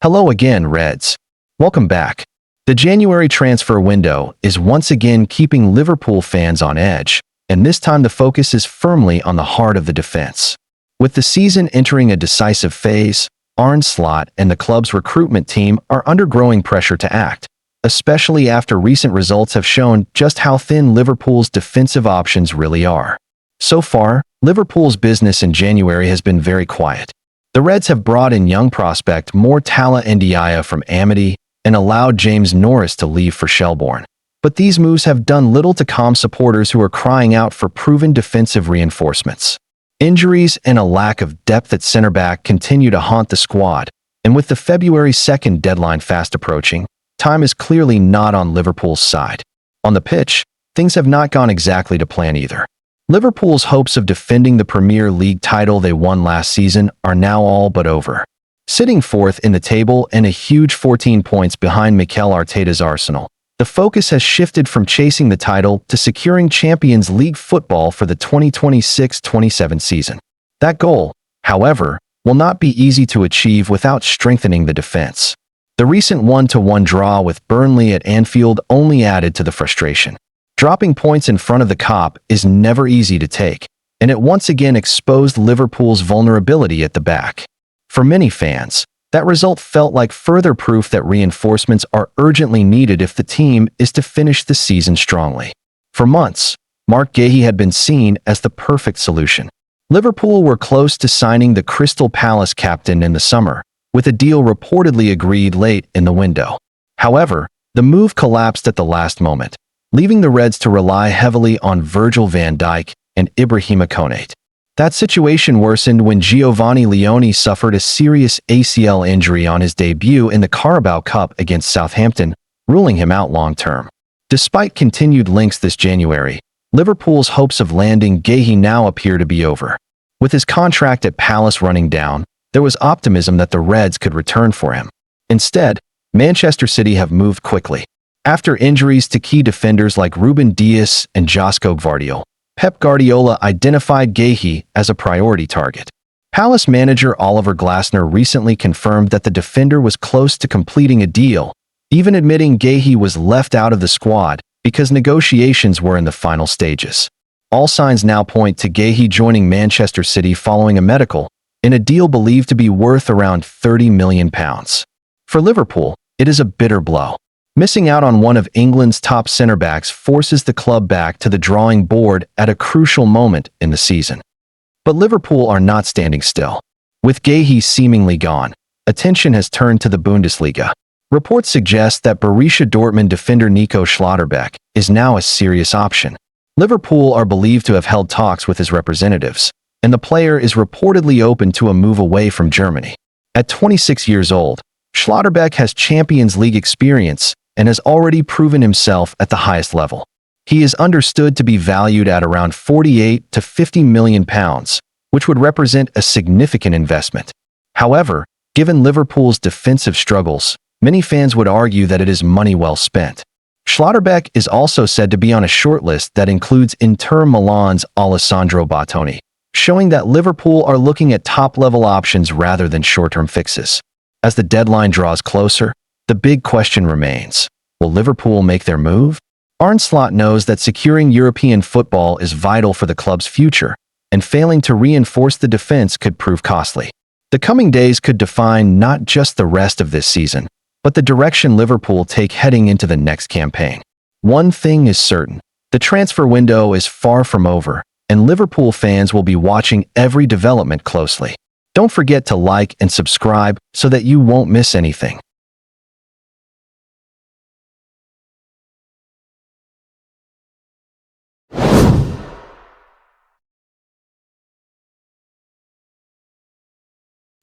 Hello again, Reds. Welcome back. The January transfer window is once again keeping Liverpool fans on edge, and this time the focus is firmly on the heart of the defense. With the season entering a decisive phase, Arne Slot and the club's recruitment team are under growing pressure to act, especially after recent results have shown just how thin Liverpool's defensive options really are. So far, Liverpool's business in January has been very quiet. The Reds have brought in young prospect Mortala Ndiaye from Amity and allowed James Norris to leave for Shelbourne. But these moves have done little to calm supporters who are crying out for proven defensive reinforcements. Injuries and a lack of depth at center back continue to haunt the squad, and with the February 2nd deadline fast approaching, time is clearly not on Liverpool's side. On the pitch, things have not gone exactly to plan either. Liverpool's hopes of defending the Premier League title they won last season are now all but over. Sitting fourth in the table and a huge 14 points behind Mikel Arteta's Arsenal, the focus has shifted from chasing the title to securing Champions League football for the 2026-27 season. That goal, however, will not be easy to achieve without strengthening the defense. The recent 1-1 draw with Burnley at Anfield only added to the frustration. Dropping points in front of the Kop is never easy to take, and it once again exposed Liverpool's vulnerability at the back. For many fans, that result felt like further proof that reinforcements are urgently needed if the team is to finish the season strongly. For months, Mark Guehi had been seen as the perfect solution. Liverpool were close to signing the Crystal Palace captain in the summer, with a deal reportedly agreed late in the window. However, the move collapsed at the last moment, leaving the Reds to rely heavily on Virgil van Dijk and Ibrahima Konate. That situation worsened when Giovanni Leone suffered a serious ACL injury on his debut in the Carabao Cup against Southampton, ruling him out long-term. Despite continued links this January, Liverpool's hopes of landing Guehi now appear to be over. With his contract at Palace running down, there was optimism that the Reds could return for him. Instead, Manchester City have moved quickly. After injuries to key defenders like Ruben Dias and Josko Gvardiol, Pep Guardiola identified Guehi as a priority target. Palace manager Oliver Glasner recently confirmed that the defender was close to completing a deal, even admitting Guehi was left out of the squad because negotiations were in the final stages. All signs now point to Guehi joining Manchester City following a medical, in a deal believed to be worth around £30 million. For Liverpool, it is a bitter blow. Missing out on one of England's top centre-backs forces the club back to the drawing board at a crucial moment in the season. But Liverpool are not standing still. With Guehi seemingly gone, attention has turned to the Bundesliga. Reports suggest that Borussia Dortmund defender Nico Schlotterbeck is now a serious option. Liverpool are believed to have held talks with his representatives, and the player is reportedly open to a move away from Germany. At 26 years old, Schlotterbeck has Champions League experience and has already proven himself at the highest level. He is understood to be valued at around £48 to £50 million, which would represent a significant investment. However, given Liverpool's defensive struggles, many fans would argue that it is money well spent. Schlotterbeck is also said to be on a shortlist that includes Inter Milan's Alessandro Bottoni, showing that Liverpool are looking at top-level options rather than short-term fixes. As the deadline draws closer, the big question remains: will Liverpool make their move? Arne Slot knows that securing European football is vital for the club's future, and failing to reinforce the defense could prove costly. The coming days could define not just the rest of this season, but the direction Liverpool take heading into the next campaign. One thing is certain: the transfer window is far from over, and Liverpool fans will be watching every development closely. Don't forget to like and subscribe so that you won't miss anything.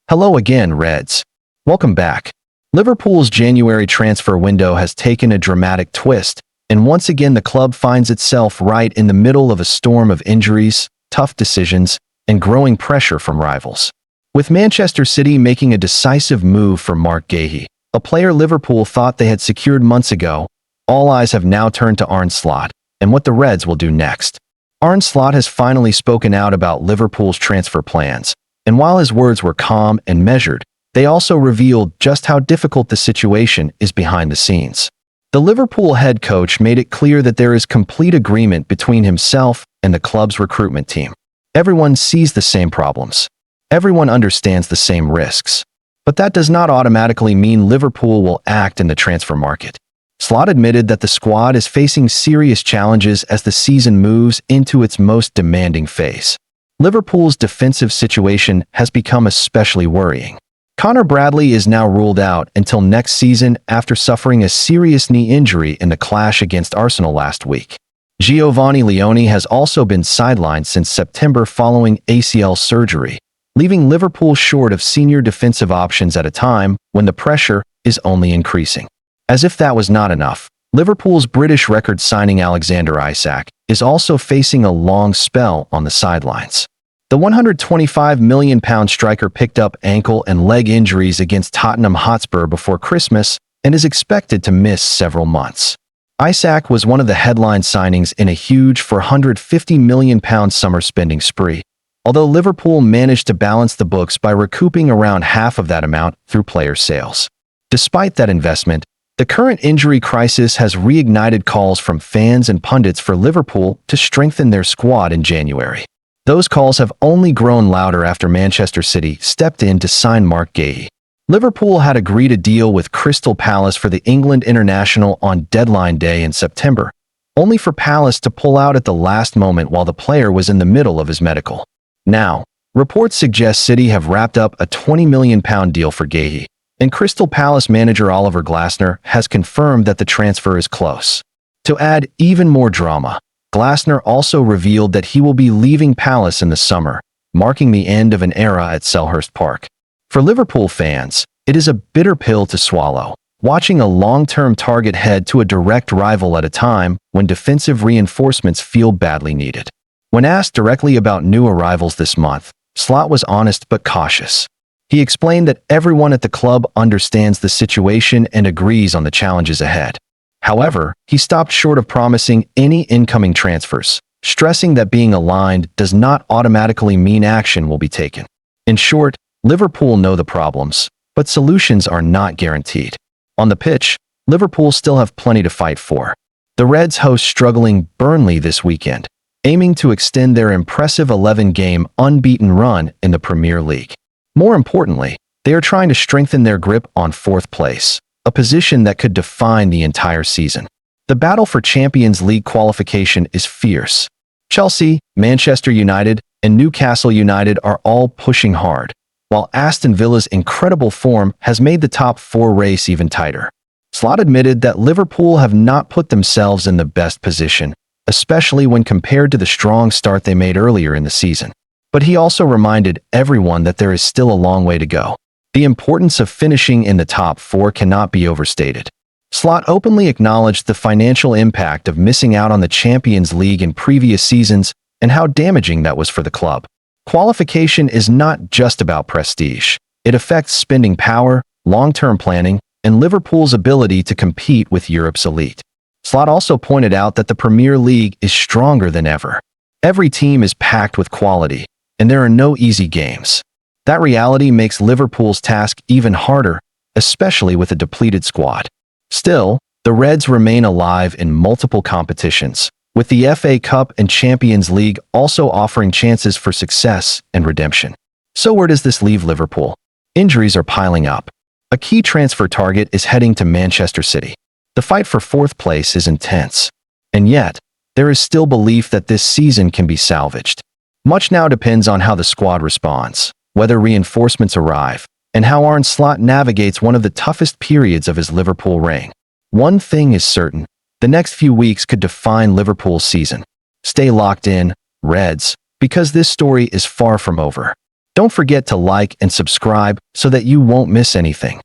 Hello again, Reds. Welcome back. Liverpool's January transfer window has taken a dramatic twist, and once again the club finds itself right in the middle of a storm of injuries, tough decisions, and growing pressure from rivals. With Manchester City making a decisive move for Mark Guehi, a player Liverpool thought they had secured months ago, all eyes have now turned to Arne Slot and what the Reds will do next. Arne Slot has finally spoken out about Liverpool's transfer plans, and while his words were calm and measured, They also revealed just how difficult the situation is behind the scenes. The Liverpool head coach made it clear that there is complete agreement between himself and the club's recruitment team. Everyone sees the same problems. Everyone understands the same risks. But that does not automatically mean Liverpool will act in the transfer market. Schlotterbeck admitted that the squad is facing serious challenges as the season moves into its most demanding phase. Liverpool's defensive situation has become especially worrying. Connor Bradley is now ruled out until next season after suffering a serious knee injury in the clash against Arsenal last week. Giovanni Leone has also been sidelined since September following ACL surgery, leaving Liverpool short of senior defensive options at a time when the pressure is only increasing. As if that was not enough, Liverpool's British record signing Alexander Isak is also facing a long spell on the sidelines. The £125 million striker picked up ankle and leg injuries against Tottenham Hotspur before Christmas and is expected to miss several months. Isak was one of the headline signings in a huge £450 million summer spending spree, although Liverpool managed to balance the books by recouping around half of that amount through player sales. Despite that investment, the current injury crisis has reignited calls from fans and pundits for Liverpool to strengthen their squad in January. Those calls have only grown louder after Manchester City stepped in to sign Mark Guehi. Liverpool had agreed a deal with Crystal Palace for the England international on deadline day in September, only for Palace to pull out at the last moment while the player was in the middle of his medical. Now, reports suggest City have wrapped up a £20 million deal for Guehi, and Crystal Palace manager Oliver Glasner has confirmed that the transfer is close. To add even more drama, Glasner also revealed that he will be leaving Palace in the summer, marking the end of an era at Selhurst Park. For Liverpool fans, it is a bitter pill to swallow, watching a long-term target head to a direct rival at a time when defensive reinforcements feel badly needed. When asked directly about new arrivals this month, Schlotterbeck was honest but cautious. He explained that everyone at the club understands the situation and agrees on the challenges ahead. However, he stopped short of promising any incoming transfers, stressing that being aligned does not automatically mean action will be taken. In short, Liverpool know the problems, but solutions are not guaranteed. On the pitch, Liverpool still have plenty to fight for. The Reds host struggling Burnley this weekend, aiming to extend their impressive 11-game unbeaten run in the Premier League. More importantly, they are trying to strengthen their grip on fourth place, a position that could define the entire season. The battle for Champions League qualification is fierce. Chelsea, Manchester United, and Newcastle United are all pushing hard, while Aston Villa's incredible form has made the top four race even tighter. Schlotterbeck admitted that Liverpool have not put themselves in the best position, especially when compared to the strong start they made earlier in the season. But he also reminded everyone that there is still a long way to go. The importance of finishing in the top four cannot be overstated. Schlotterbeck openly acknowledged the financial impact of missing out on the Champions League in previous seasons and how damaging that was for the club. Qualification is not just about prestige. It affects spending power, long-term planning, and Liverpool's ability to compete with Europe's elite. Schlotterbeck also pointed out that the Premier League is stronger than ever. Every team is packed with quality, and there are no easy games. That reality makes Liverpool's task even harder, especially with a depleted squad. Still, the Reds remain alive in multiple competitions, with the FA Cup and Champions League also offering chances for success and redemption. So where does this leave Liverpool? Injuries are piling up. A key transfer target is heading to Manchester City. The fight for fourth place is intense. And yet, there is still belief that this season can be salvaged. Much now depends on how the squad responds, whether reinforcements arrive, and how Arne Slot navigates one of the toughest periods of his Liverpool reign. One thing is certain, the next few weeks could define Liverpool's season. Stay locked in, Reds, because this story is far from over. Don't forget to like and subscribe so that you won't miss anything.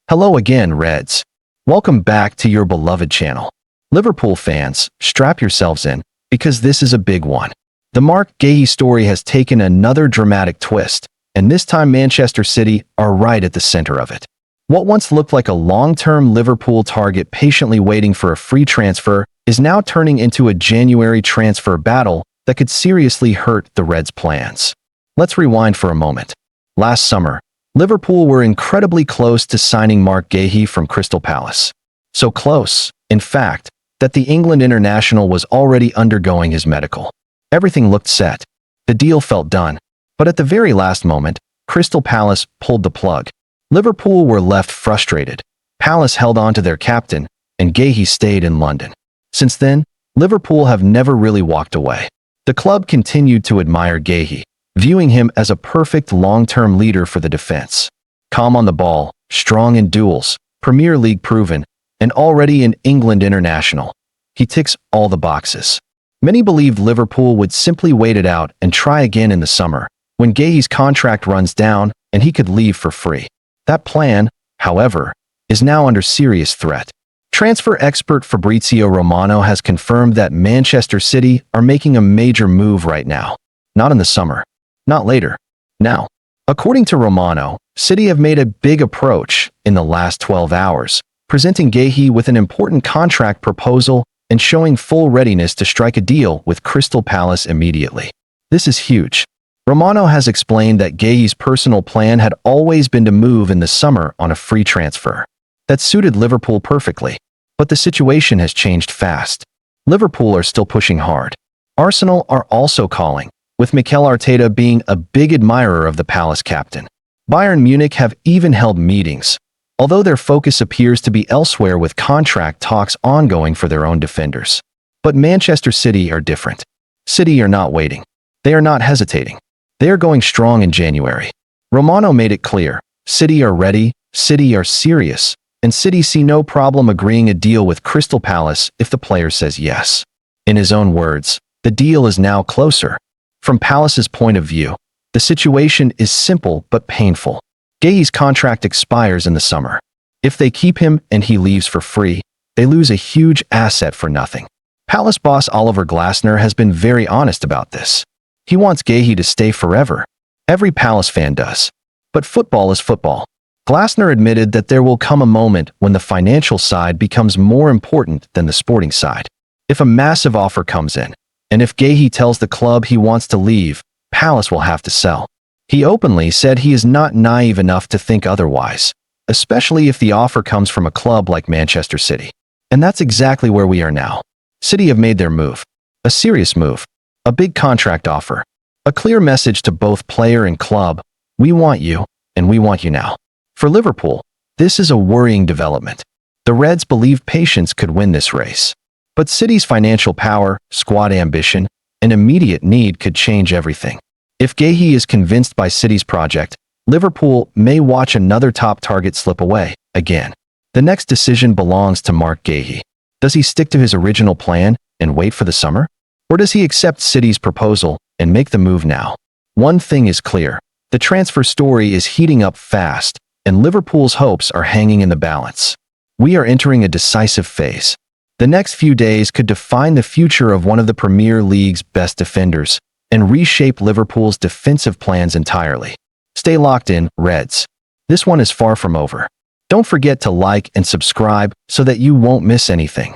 Hello again, Reds. Welcome back to your beloved channel. Liverpool fans, strap yourselves in, because this is a big one. The Mark Guehi story has taken another dramatic twist, and this time Manchester City are right at the center of it. What once looked like a long-term Liverpool target patiently waiting for a free transfer is now turning into a January transfer battle that could seriously hurt the Reds' plans. Let's rewind for a moment. Last summer, Liverpool were incredibly close to signing Mark Guehi from Crystal Palace. So close, in fact, that the England international was already undergoing his medical. Everything looked set. The deal felt done. But at the very last moment, Crystal Palace pulled the plug. Liverpool were left frustrated. Palace held on to their captain, and Guehi stayed in London. Since then, Liverpool have never really walked away. The club continued to admire Guehi, viewing him as a perfect long-term leader for the defense. Calm on the ball, strong in duels, Premier League proven, and already an England international. He ticks all the boxes. Many believed Liverpool would simply wait it out and try again in the summer, when Guehi's contract runs down and he could leave for free. That plan, however, is now under serious threat. Transfer expert Fabrizio Romano has confirmed that Manchester City are making a major move right now. Not in the summer. Not later. Now. According to Romano, City have made a big approach in the last 12 hours, presenting Guehi with an important contract proposal and showing full readiness to strike a deal with Crystal Palace immediately. This is huge. Romano has explained that Guehi's personal plan had always been to move in the summer on a free transfer. That suited Liverpool perfectly. But the situation has changed fast. Liverpool are still pushing hard. Arsenal are also calling, with Mikel Arteta being a big admirer of the Palace captain. Bayern Munich have even held meetings, although their focus appears to be elsewhere with contract talks ongoing for their own defenders. But Manchester City are different. City are not waiting. They are not hesitating. They are going strong in January. Romano made it clear, City are ready, City are serious, and City see no problem agreeing a deal with Crystal Palace if the player says yes. In his own words, the deal is now closer. From Palace's point of view, the situation is simple but painful. Guehi's contract expires in the summer. If they keep him and he leaves for free, they lose a huge asset for nothing. Palace boss Oliver Glasner has been very honest about this. He wants Guehi to stay forever. Every Palace fan does. But football is football. Glasner admitted that there will come a moment when the financial side becomes more important than the sporting side. If a massive offer comes in, and if Guehi tells the club he wants to leave, Palace will have to sell. He openly said he is not naive enough to think otherwise, especially if the offer comes from a club like Manchester City. And that's exactly where we are now. City have made their move. A serious move. A big contract offer. A clear message to both player and club. We want you, and we want you now. For Liverpool, this is a worrying development. The Reds believe patience could win this race. But City's financial power, squad ambition, and immediate need could change everything. If Guehi is convinced by City's project, Liverpool may watch another top target slip away, again. The next decision belongs to Mark Guehi. Does he stick to his original plan and wait for the summer? Or does he accept City's proposal and make the move now? One thing is clear. The transfer story is heating up fast, and Liverpool's hopes are hanging in the balance. We are entering a decisive phase. The next few days could define the future of one of the Premier League's best defenders and reshape Liverpool's defensive plans entirely. Stay locked in, Reds. This one is far from over. Don't forget to like and subscribe so that you won't miss anything.